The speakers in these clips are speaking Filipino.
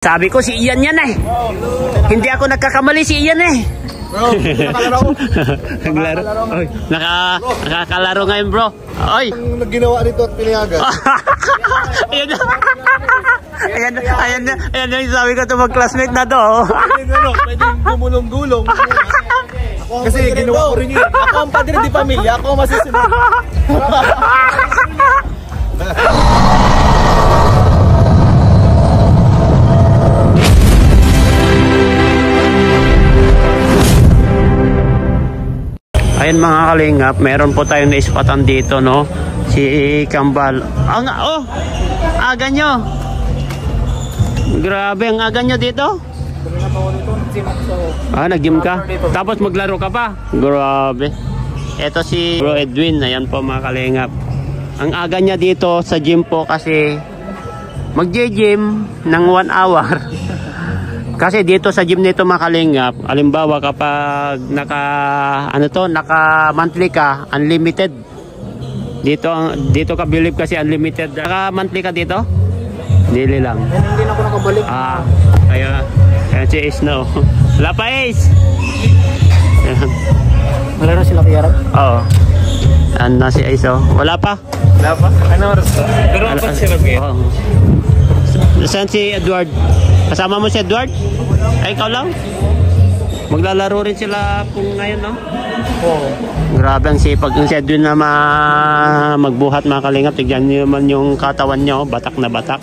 Sabi ko si Ian yan eh. Hindi ako nagkakamali, si Ian eh. Bro, nakakalaro. Naglaro. Oy, nakakalaro ngayon, bro. Oy. Ang ginawa nito at pinayagan. Ayan yung sabi ko to mag-classmate na to. Pwedeng gumulong-gulong. Kasi ginawa ko rin yun. Ako ang padre di pamilya, ako ang masusunod. Ayan mga kalingap, meron po tayong naispatan dito, no? Si Kambal. Aga nyo. Grabe, ang aga nyo dito. Nag-gym ka? Tapos maglaro ka pa? Grabe. Ito si Bro Edwin, ayan po mga kalingap. Ang aga niya dito sa gym po kasi mag-gym ng 1 hour. Kasi dito sa gym nito mga kalingap, halimbawa kapag naka monthly ka, unlimited. Dito ka believe kasi unlimited. Naka monthly ka dito? Dili lang. Hindi na ako nakabalik. Kaya si Ace no. Wala pa Ace. Malaro sila kaya Rab? Oo. Ano si Ace oh? Wala pa? Wala pa? Ano oras pa? Pero apat si Rab ngayon. Saan si Edward? Kasama mo si Edward? Ay, ikaw lang? Maglalaro rin sila kung ngayon, no? Oo. Grabe ang sipag ng si Edwin na magbuhat mga kalingap. Tignan nyo naman yung katawan nyo, batak na batak.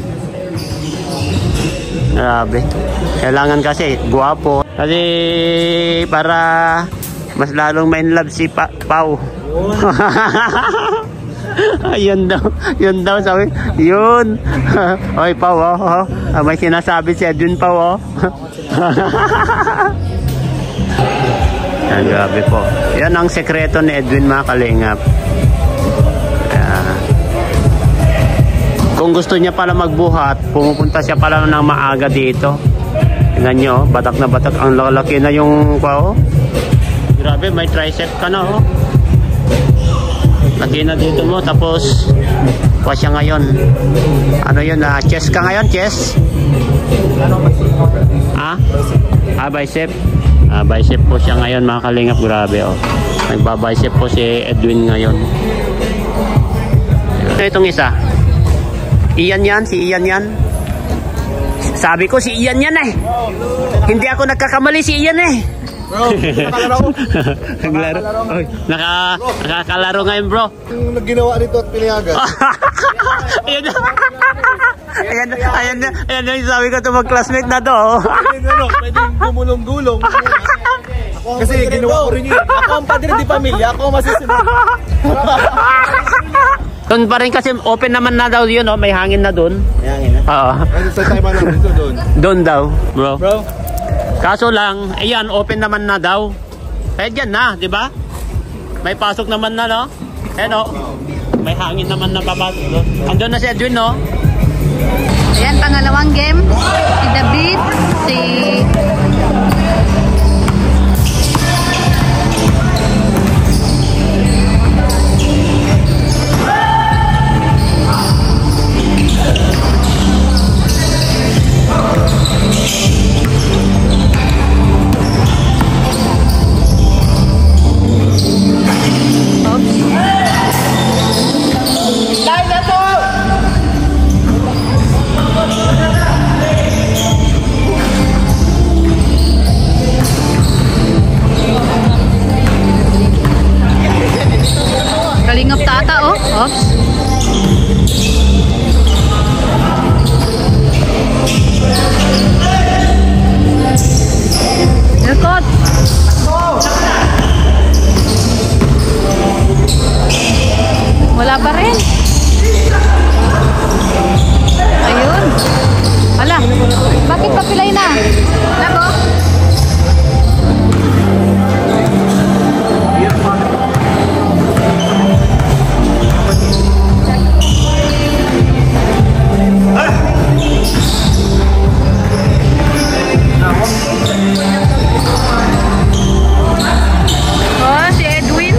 Grabe. Kailangan kasi guwapo. Kasi para mas lalong main love si Pau. Yun daw sabi. Yun. Oy Pau, may sinasabi si Edwin Pau, Yan, grabe po. Yan ang sekreto ni Edwin mga kalingap. Kung gusto niya pala magbuhat, pumupunta siya pala ng maaga dito. Tingnan nyo, batak na batak. Ang lalaki na yung Pau. Grabe, may tricep ka na, lagi na dito mo, tapos kuha siya ngayon. Ano yun, chest ka ngayon, chest? Bicep. Bicep po siya ngayon mga kalingap, grabe nagbabicep po si Edwin ngayon. Itong isa Ian yan, si Ian yan. Sabi ko si Ian yan eh. Hindi ako nagkakamali, si Ian eh. Bro, nakakalaro. Naglaro. Nakakalaro ngayon, bro. Ang ginawa nito at pinayagan. Ayan yung sabi ko to mag-classmate na to. Pwedeng gumulong-gulong. Kasi ginawa ko rin yun. Ako ang padre di pamilya, ako ang masusunod. Doon pa rin kasi open naman na daw yun, may hangin na doon. May hangin na? Oo. Sa time na dito doon? Doon daw, bro. Bro? Kaso lang, ayan, open naman na daw. Kaya dyan na, di ba? May pasok naman na, no? May hangin naman na papasok doon. Andun na si Edwin, no? Ayan, pangalawang game. Si David, si... Kalingap tata, Oops. Rekod. Wala pa rin. Ayun. Ala, bakit papilay na? Labo? Si Edwin.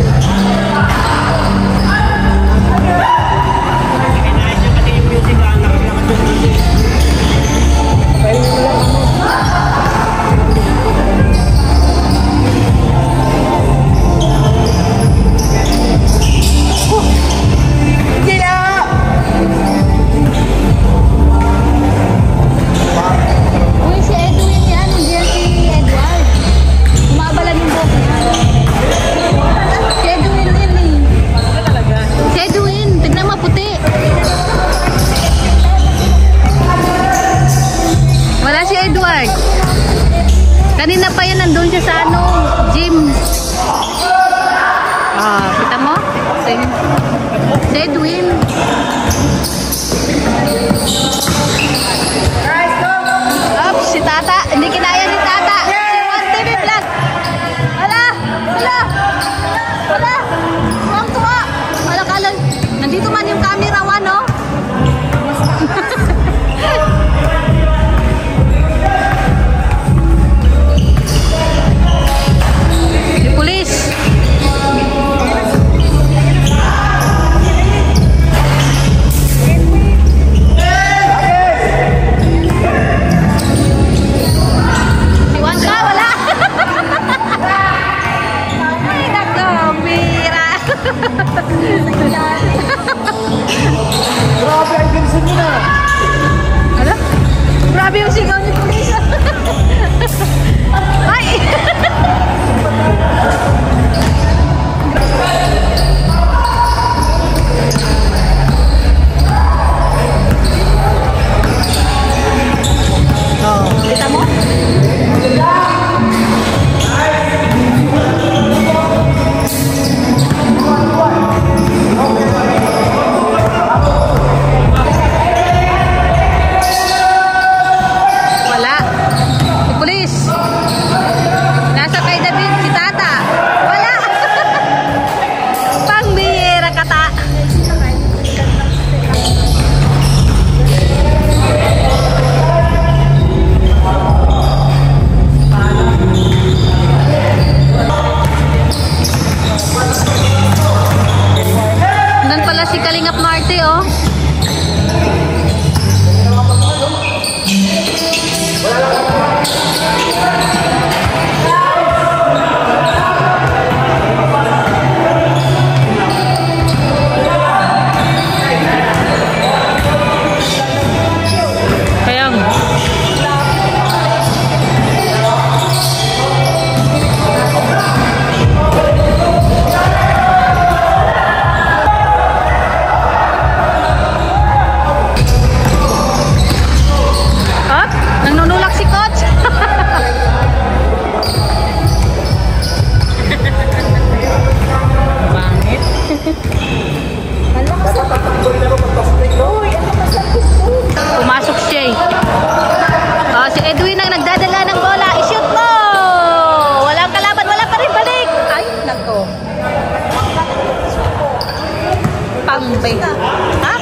Kanina pa yan, nandun siya sa ano, gym. Ah, kita mo? Si Edwin. Oops, si Tata. Hindi kinaya ni Tata. Si Juan TV Vlog. Hala! Hala! Hala! Tuwang-tuwa. Hala, kala. Nandito man yung camera, Juan, no? Si Pulis. Si Juan ka, wala. Ay, nako, bira. Grabe, ang ginsin mo na. Hala? Grabe yung sigaw ni Pulis. Ay! Kita mo? Wala. Si Pulis. Nasa kay David si Tata. Wala. Pangbihira kata. Nan pala si Kalingap Marte, oh. Kaya nga. Up? Nangunulak si Coach. Bangit. Pumasok siya eh. Oh, si Edwin ang nagdadala ng bola. I-shoot mo! Walang kalaban, wala pa rin balik. Ay, nako. Pangbay. Ha?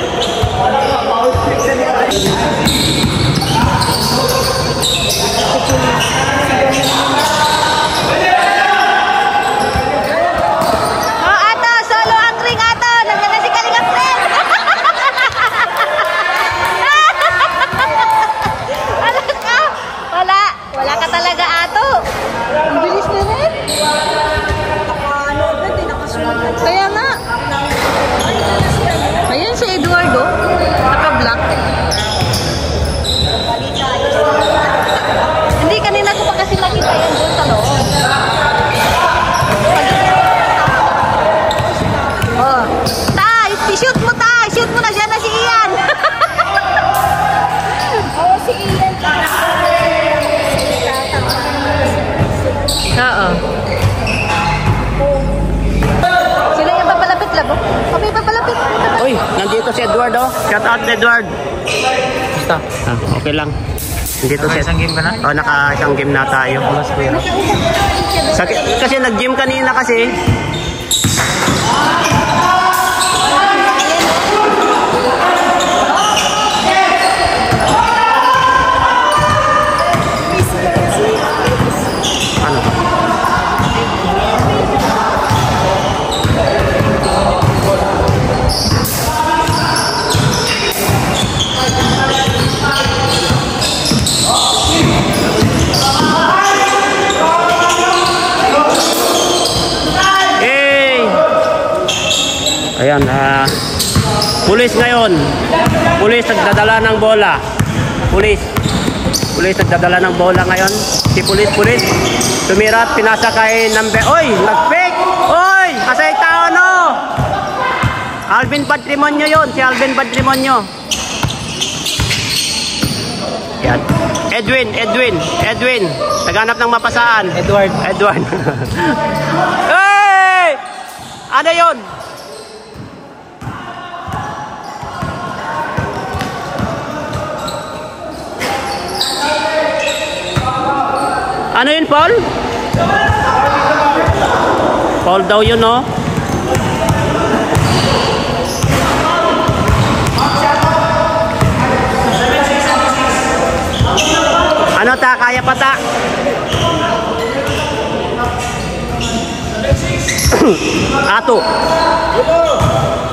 Oh, ato, solo ang ring ato. Nandiyan na si Kalingap rin. Wala ka. Wala. Wala ka talaga ato. Ang bilis na rin. Kaya nga. Ayan si Eduardo. Naka-block. Hindi, kanina ko pa kasi nakita yan doon sa loob. Oh. Tay, i-shoot mo tay. Shoot mo na siya na si Ian. Oo, si Ian. Oo. Sila yung papalapit lang. Kami papalapit. Uy, nandito si Edward, oh. Shout out Edward. Basta. Ah, okay lang. Nandito si Isang game ka na? Oh, naka-isang game na tayo. Kasi nag-gym kanina kasi. Ano? Ayan, pulis ngayon. Pulis nagdadala ng bola. Pulis nagdadala ng bola ngayon. Si pulis. Tumira at pinasa kay number. Oy, nag-fake! Oy, asay tao no! Alvin Patrimonio yon, si Alvin Patrimonio. Yan. Edwin. Naghanap ng mapasaan. Edward. Hey! Ano yun? Ano yun, Paul? Paul daw yun, no? Ano ta? Kaya pa ta?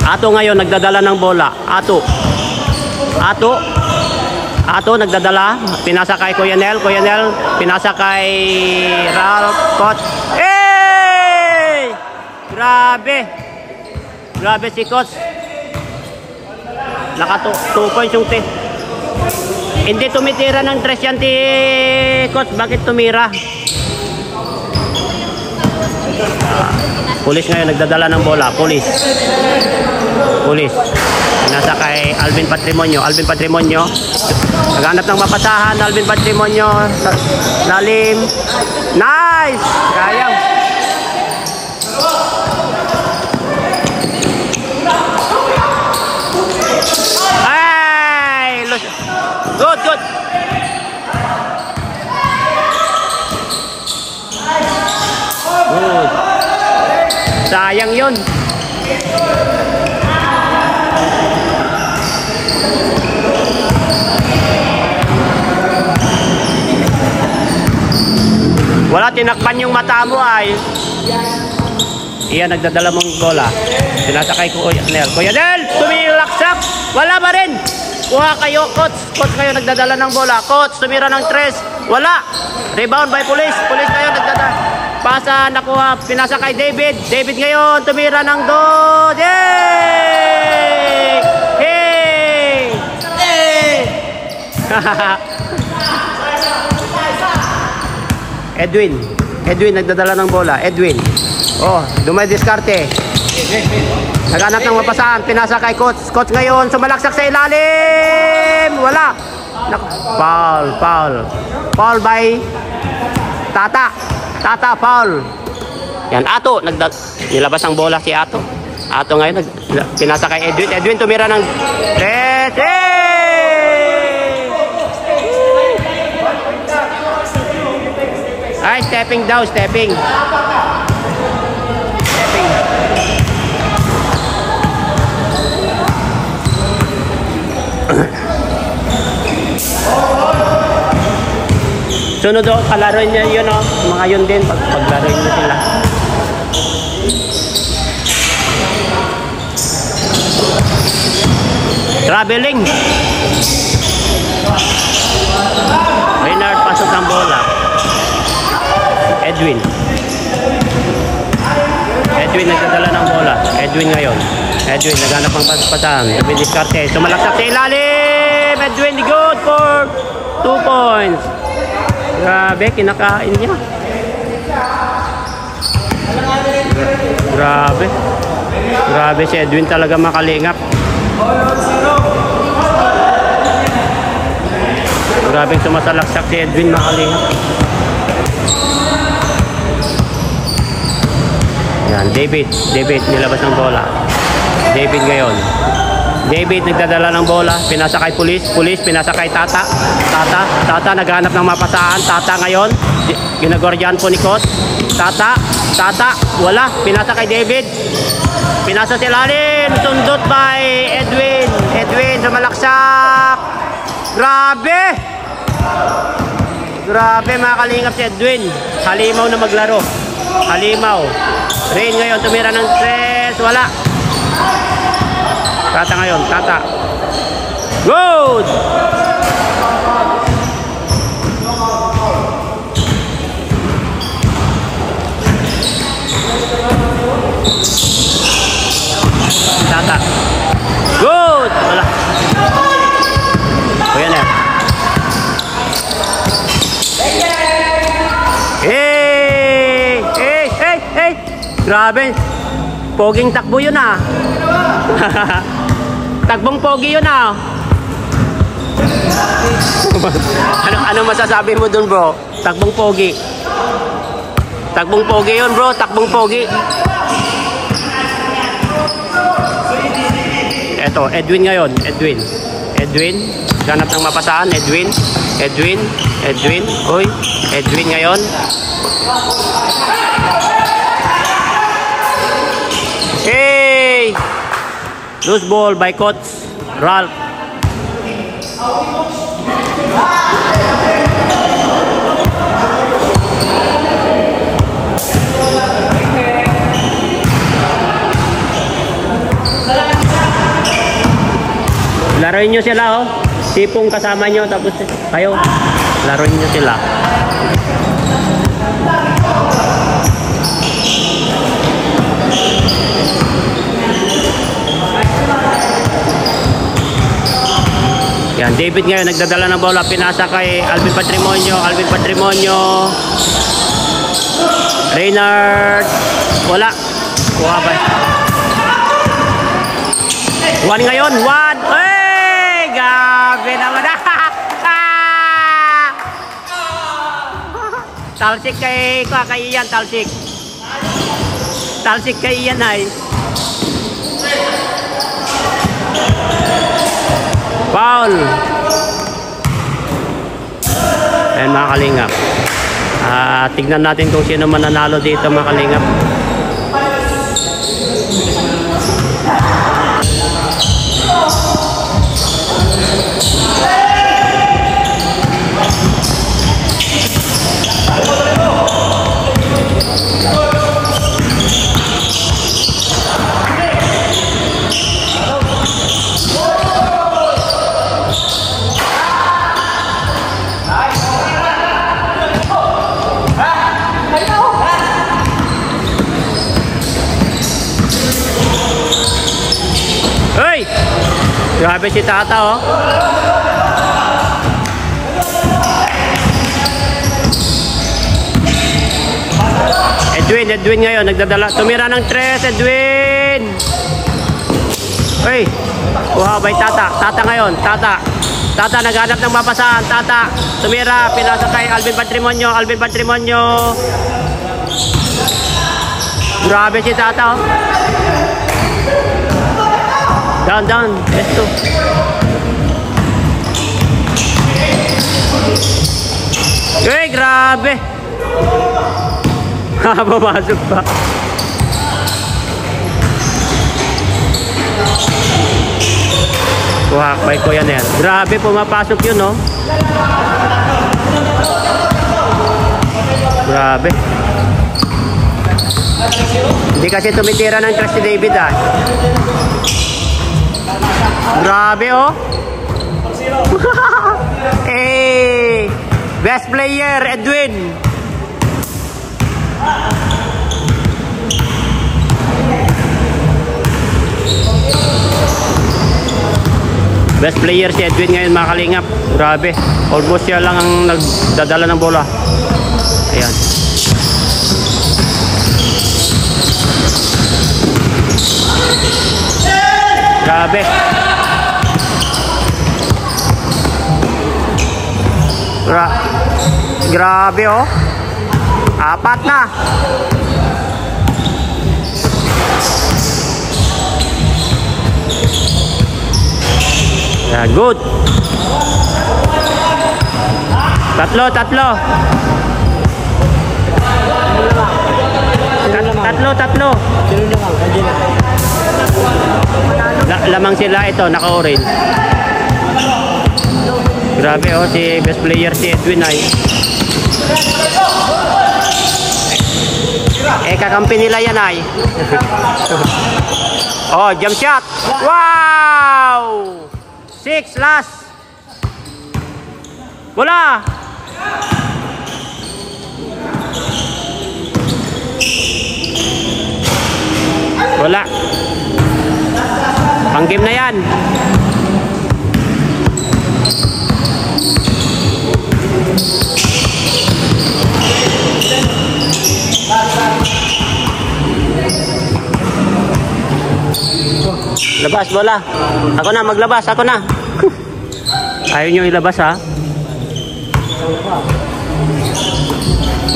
Ato ngayon nagdadala ng bola. Ato nagdadala. Pinasa kay Kuya Nel. Pinasa kay Ralph Coach. Hey! Grabe si Coach. Naka 2 points yung Hindi tumitira ng 3 yan Coach. Bakit tumira? Pulis ngayon nagdadala ng bola. Pulis. Nasa kay Alvin Patrimonio. Naghanap ng mapasahan. Alvin Patrimonio. Lalim. Nice! Sayang. Ay! Good. Good. Sayang yun. Wala, tinakpan yung mata mo ay. Iyan, nagdadala mong bola. Sinasakay Kuya Nel. Tumilaksak. Wala ba rin? Kuha kayo, Coach. Coach kayo nagdadala ng bola. Coach, tumira ng 3. Wala. Rebound by Police. Police kayo nagdadala. Pasa, nakuha. Pinasa kay David. David ngayon, tumira ng 2. Yay! Hey! Edwin nagdadala ng bola. Dumadiskarte. Naghanap ng mapasaan. Pinasa kay Coach. Coach ngayon sumalaksak sa ilalim. Wala. Foul by Tata. Foul. Yan, Ato. Nilabas ang bola si Ato. Ato ngayon pinasa kay Edwin tumira ng 3. Ay, stepping. Sunod o, kalaro niya yun o. Mga yun din, paglaro niyo sila. Traveling. Maynard, pasok ng bola. Edwin nagdadala ng bola. Edwin ngayon. Naghanap ng pasahan. Dumadiskarte. Sumalaksak sa ilalim. Edwin, good for 2 points. Grabe, kinakain niya. Grabe si Edwin talaga makalingap. Grabe sumasalaksak si Edwin makalingap. Yan, David nilabas ng bola. David ngayon. Nagdadala ng bola. Pinasa kay Police, pinasa kay Tata. Tata naghanap ng mapasaan. Tata ngayon. Ginagordiyan po ni Coach. Tata, wala. Pinasa kay David. Pinasa si Lalim. Sundot by Edwin sumalaksak. Grabe mga kalingap si Edwin. Halimaw na maglaro. Rain ngayon, tumira ng 3. Wala. Tata ngayon. Good! Tata. Good! Wala. O yan eh. Hey! Grabe. Poging takbo yun ah. Takbong pogi yun ah. Ano masasabi mo dun, bro? Takbong pogi. Takbong pogi yun, bro. Takbong pogi. Eto, Edwin ngayon. Edwin. Ganap ng mapasaan. Edwin. Uy. Edwin ngayon. Hey! Loose ball by Coach Ralph. Laruin nyo sila, oh. Tipong kasama nyo, tapos kayo. Laruin nyo sila. Yan, David ngayon nagdadala ng bola, pinasa kay Alvin Patrimonio. Reynard, wala. Kuha ba? Juan ngayon, Juan. Hey, gabi naman. Talsik kay Ian, talsik. Talsik kay Ian ay. Foul. Ayan mga kalingap. Tignan natin kung sino mananalo dito mga kalingap. Grabe si Tata, oh. Edwin ngayon nagdadala. Tumira ng 3, Edwin. Hey, kuha by Tata. Tata ngayon, Tata naghanap ng mapasaan. Tata, tumira, pinasa kay Alvin Patrimonio. Grabe si Tata, oh. Down. Let's go. Eh, grabe. Pumasok pa. Kuhakbay ko yan. Grabe, pumapasok yun, no? Grabe. Hindi kasi tumitira ng crush si David, ah. Grabe, oh. Hey, best player Edwin. Best player si Edwin ngayon mga kalingap. Grabe, almost siya lang ang nagdadala ng bola. Ayan. Grabe. Grabe, oh. 4 na. Yeah, good. Tatlo. Lamang sila ito, naka-orange. Grabe, oh, si best player si Edwin ay. Kakampi nila yan ay. Oh, jump shot. Wow! 6 last. Bola. Wala. Pang-game na yan. Labas, bola. Ako na, maglabas. Ako na. Ayaw nyo ilabas ha?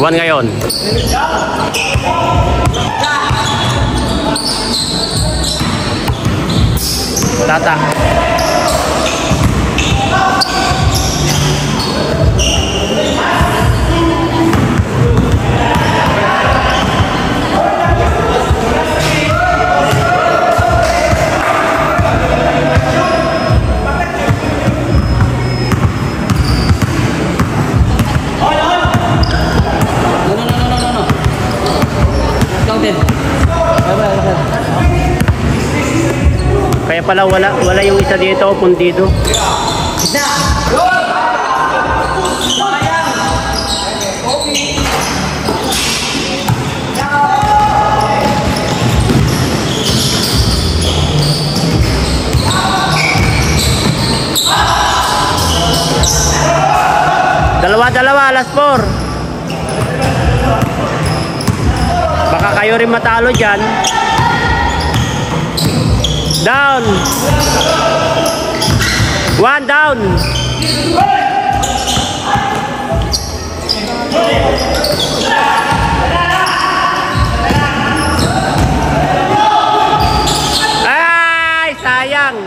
1 ngayon. Tata. Kaya pala wala yung isa dito, pundido. Dalawa, last 4. Baka kayo rin matalo dyan. Down. 1 down. Ay, sayang.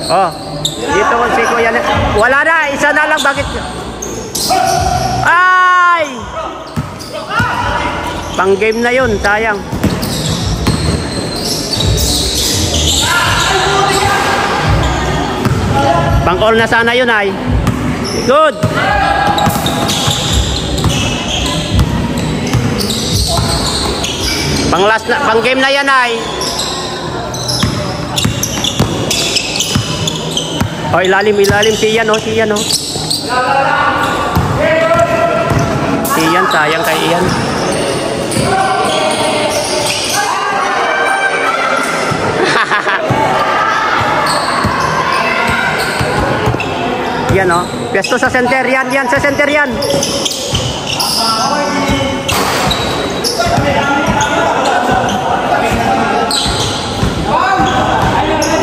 Oh, dito si Kuya. Wala na, isa na lang. Bakit? Ay! Pang game na yun, sayang. Pang all na sana yun ay. Good. Pang last na, pang game na yan ay. Oh, ilalim si Ian oh, si Ian oh. Si Ian, sayang kay Ian. Yan oh. Pwesto sa center yan, sa center yan.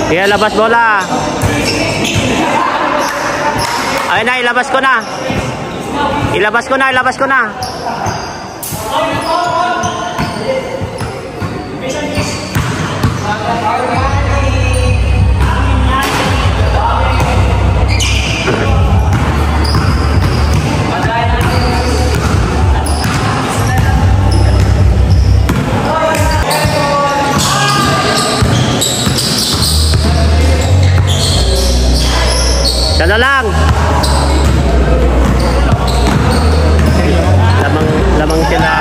Yan, labas bola. Ayun na, ilabas ko na. Ilabas ko na. Sana lang. Lamang sila.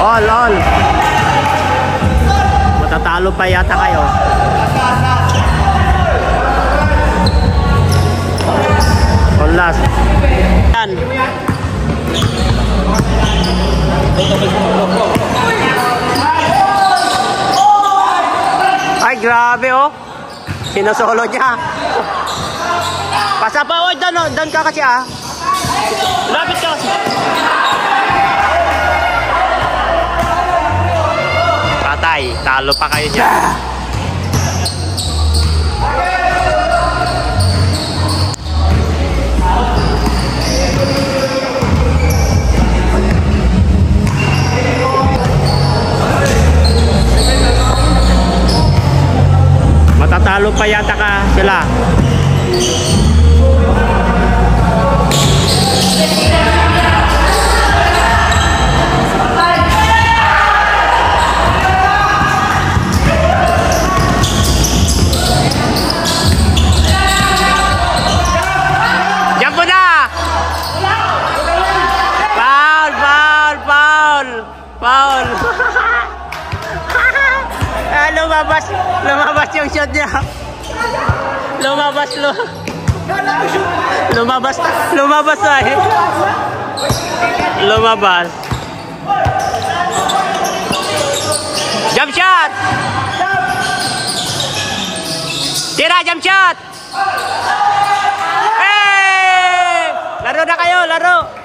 All. Matatalo pa yata kayo. On last. Yan. Ay, grabe oh. Sinasolo niya. Pasa pa, doon ka kasi ah. Lapit ka. Patay, talo pa kayo dyan. Matatalo pa yata ka sila. Diyan po na! Foul! Lumabas yung shot niya. Lumabas na eh. Lumabas. jump shot. Tira, jump shot. Hey! Laro na kayo, laro.